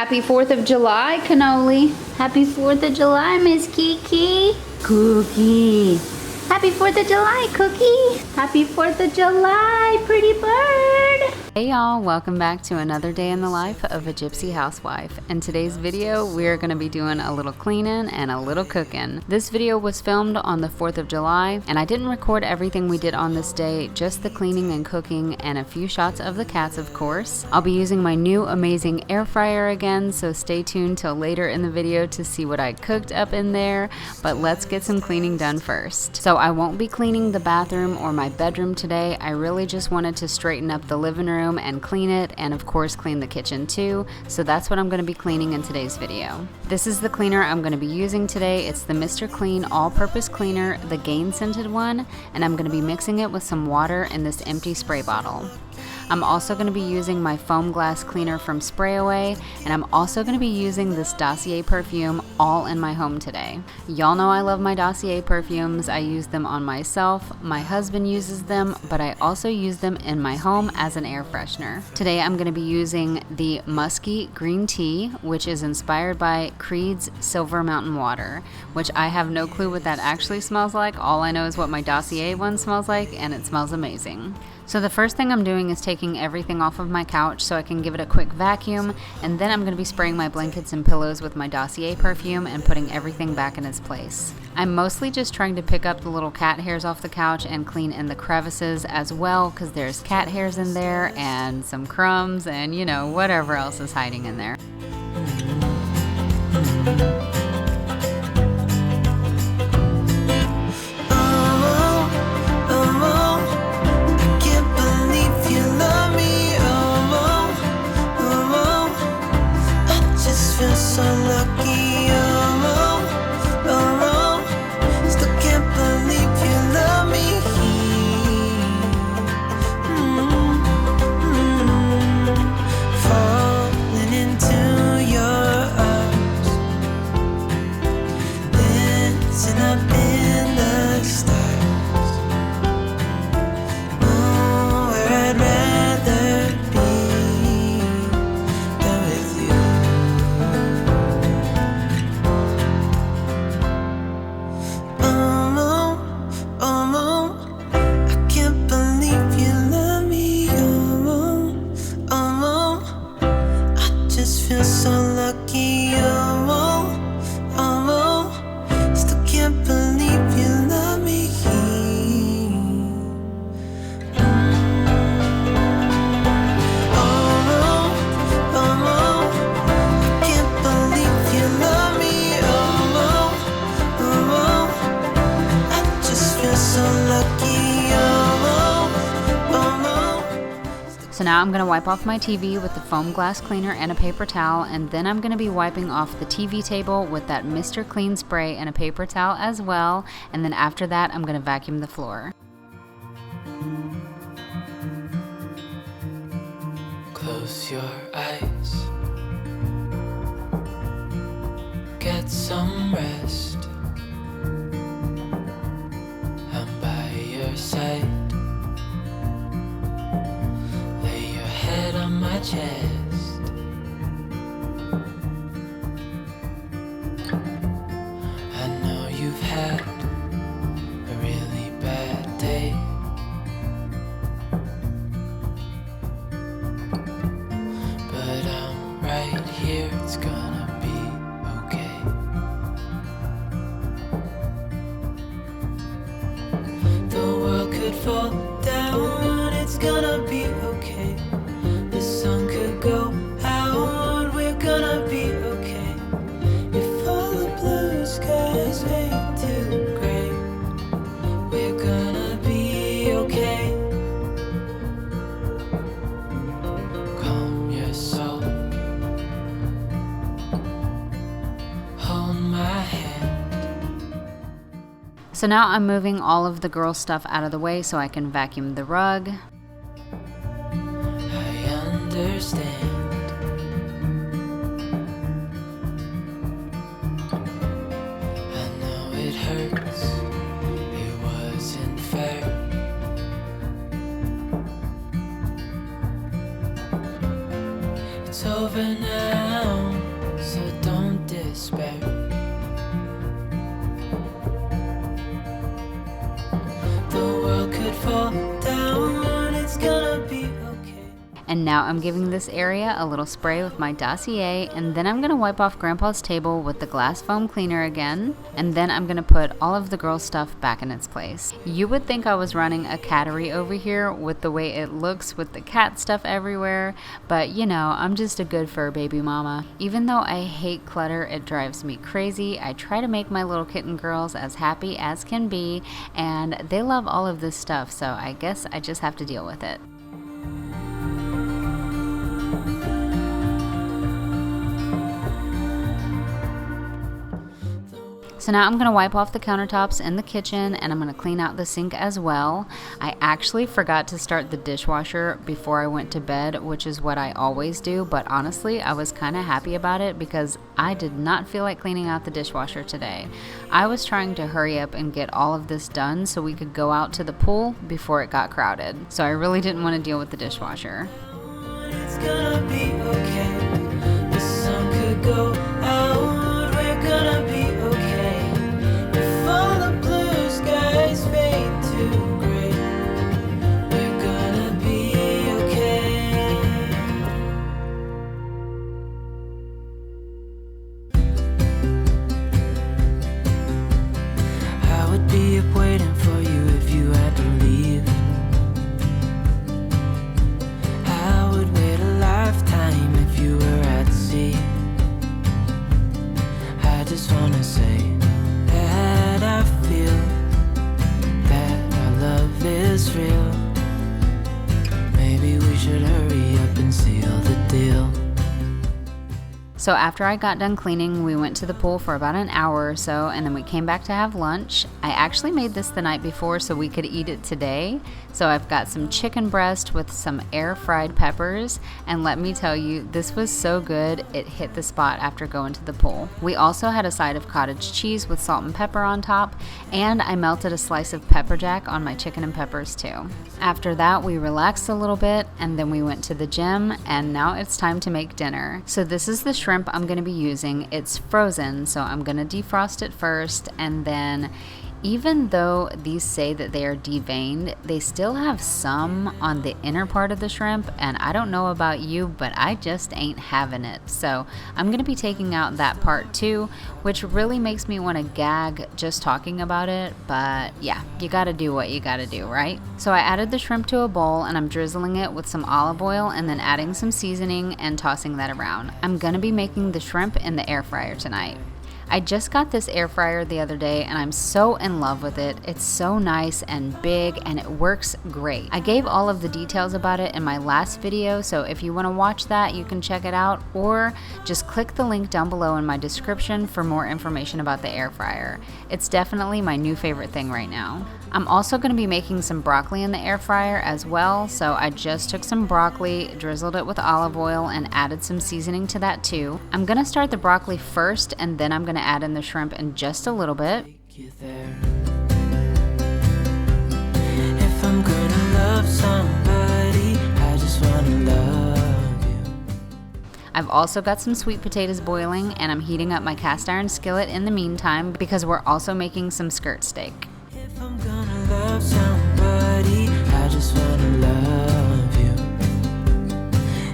Happy 4th of July, Cannoli. Happy 4th of July, Miss Kiki. Cookie. Happy 4th of July, Cookie. Happy 4th of July, pretty bird. Hey y'all, welcome back to another day in the life of a Gypsy housewife. In today's video, we're going to be doing a little cleaning and a little cooking. This video was filmed on the 4th of July, and I didn't record everything we did on this day, just the cleaning and cooking and a few shots of the cats, of course. I'll be using my new amazing air fryer again, so stay tuned till later in the video to see what I cooked up in there, but let's get some cleaning done first. So I won't be cleaning the bathroom or my bedroom today. I really just wanted to straighten up the living room and clean it, and of course clean the kitchen too, so that's what I'm going to be cleaning in today's video. This is the cleaner I'm going to be using today. It's the Mr. Clean all-purpose cleaner, the Gain scented one, and I'm going to be mixing it with some water in this empty spray bottle. I'm also going to be using my foam glass cleaner from Spray Away, and I'm also going to be using this Dossier perfume all in my home today. Y'all know I love my Dossier perfumes. I use them on myself, my husband uses them, but I also use them in my home as an air freshener. Today I'm going to be using the Musky Green Tea, which is inspired by Creed's Silver Mountain Water, which I have no clue what that actually smells like. All I know is what my Dossier one smells like, and it smells amazing. So the first thing I'm doing is taking everything off of my couch so I can give it a quick vacuum, and then I'm going to be spraying my blankets and pillows with my Dossier perfume and putting everything back in its place. I'm mostly just trying to pick up the little cat hairs off the couch and clean in the crevices as well, because there's cat hairs in there and some crumbs and, you know, whatever else is hiding in there. So now I'm going to wipe off my TV with the foam glass cleaner and a paper towel, and then I'm going to be wiping off the TV table with that Mr. Clean spray and a paper towel as well, and then after that I'm going to vacuum the floor. Close your eyes, get some rest, I'm by your side. On my chest, I know you've had a really bad day, but I'm right here, it's gonna be okay. The world could fall down, it's gonna be okay. Sun could go out, we're gonna be okay. If all the blue skies fade to gray, we're gonna be okay. Calm your soul, hold my hand. So now I'm moving all of the girl stuff out of the way so I can vacuum the rug. Understand, I know it hurts, it wasn't fair. It's over now, Now I'm giving this area a little spray with my dossier, and then I'm gonna wipe off Grandpa's table with the glass foam cleaner again, and then I'm gonna put all of the girls' stuff back in its place. You would think I was running a cattery over here with the way it looks with the cat stuff everywhere, but you know, I'm just a good fur baby mama. Even though I hate clutter, it drives me crazy. I try to make my little kitten girls as happy as can be, and they love all of this stuff, so I guess I just have to deal with it. So now I'm going to wipe off the countertops in the kitchen, and I'm going to clean out the sink as well. I actually forgot to start the dishwasher before I went to bed, which is what I always do, but honestly I was kind of happy about it because I did not feel like cleaning out the dishwasher today. I was trying to hurry up and get all of this done so we could go out to the pool before it got crowded. So I really didn't want to deal with the dishwasher. It's gonna be okay. The sun could go out. We're gonna be okay. If all the blue skies fade to gray, we're gonna be okay. I would be up waiting for you if you had to leave. I would wait a lifetime if you were at sea. I just wanna say that I feel that our love is real. Maybe we should hurry up and seal the deal. So after I got done cleaning, we went to the pool for about an hour or so, and then we came back to have lunch. I actually made this the night before so we could eat it today. So I've got some chicken breast with some air fried peppers, and let me tell you, this was so good, it hit the spot after going to the pool. We also had a side of cottage cheese with salt and pepper on top, and I melted a slice of pepper jack on my chicken and peppers too. After that, we relaxed a little bit, and then we went to the gym, and now it's time to make dinner. So this is the shrimp I'm going to be using. It's frozen, so I'm going to defrost it first, and then even though these say that they are deveined, they still have some on the inner part of the shrimp, and I don't know about you, but I just ain't having it. So I'm going to be taking out that part too, which really makes me want to gag just talking about it, but yeah, you got to do what you got to do, right? So I added the shrimp to a bowl, and I'm drizzling it with some olive oil and then adding some seasoning and tossing that around. I'm going to be making the shrimp in the air fryer tonight. I just got this air fryer the other day, and I'm so in love with it. It's so nice and big, and it works great. I gave all of the details about it in my last video, so if you want to watch that, you can check it out, or just click the link down below in my description for more information about the air fryer. It's definitely my new favorite thing right now. I'm also going to be making some broccoli in the air fryer as well, so I just took some broccoli, drizzled it with olive oil, and added some seasoning to that too. I'm going to start the broccoli first, and then I'm going to add in the shrimp in just a little bit. If I'm gonna love somebody, I just wanna love you. I've also got some sweet potatoes boiling, and I'm heating up my cast iron skillet in the meantime because we're also making some skirt steak. If I'm gonna love somebody, I just wanna love you.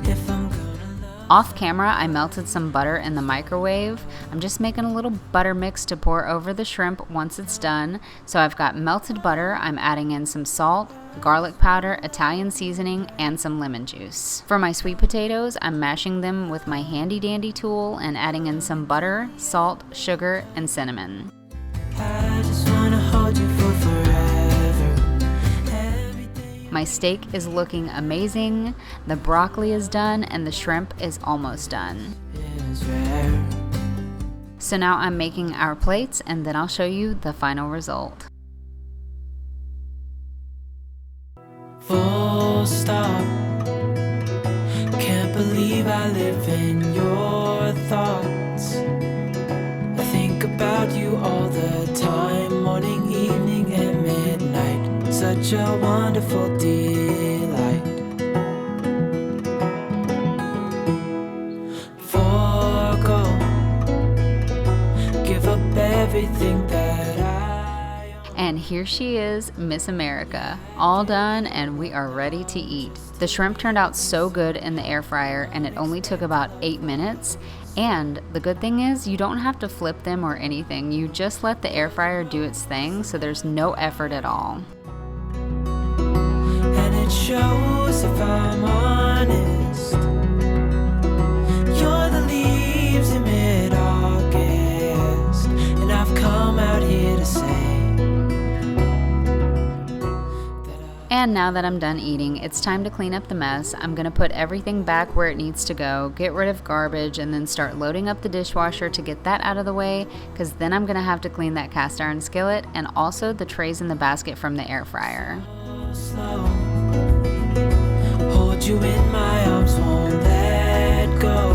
If I'm gonna love... Off camera, I melted some butter in the microwave. I'm just making a little butter mix to pour over the shrimp once it's done. So I've got melted butter, I'm adding in some salt, garlic powder, Italian seasoning, and some lemon juice. For my sweet potatoes, I'm mashing them with my handy dandy tool and adding in some butter, salt, sugar, and cinnamon. I just wanna hold you for forever. My steak is looking amazing, the broccoli is done, and the shrimp is almost done. So now I'm making our plates, and then I'll show you the final result. Full stop. Can't believe I live in your thoughts. I think about you all the time, morning, evening, and midnight. Such a wonderful delight. Forgo, give up everything that I own. And here she is, Miss America, all done and we are ready to eat. The shrimp turned out so good in the air fryer and it only took about 8 minutes. And the good thing is you don't have to flip them or anything. You just let the air fryer do its thing, so there's no effort at all. And it shows, if I'm honest, you're the leaves in mid-August, and I've come out here to say. And now that I'm done eating, it's time to clean up the mess. I'm gonna put everything back where it needs to go, get rid of garbage, and then start loading up the dishwasher to get that out of the way, because then I'm gonna have to clean that cast iron skillet and also the trays in the basket from the air fryer. Slow. Hold you in my arms, won't let go.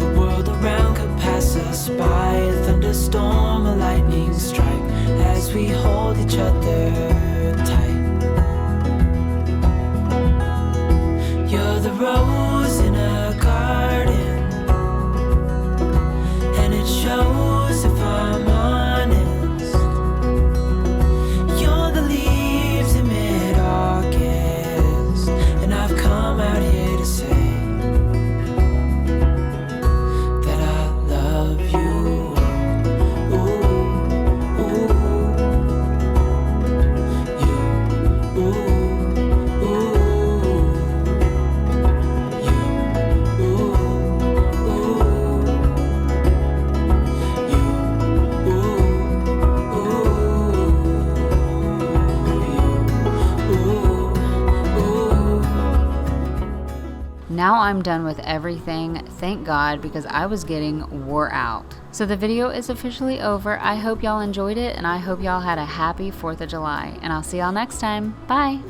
The world around could pass us by, a thunderstorm, a lightning strike, as we hold each other tight. You're the rose in a garden, and it shows, if I'm honest. You're the leaves in mid-August, and I've come out here to say that I love you. Now I'm done with everything, thank God, because I was getting wore out. So the video is officially over. I hope y'all enjoyed it, and I hope y'all had a happy 4th of July. And I'll see y'all next time. Bye!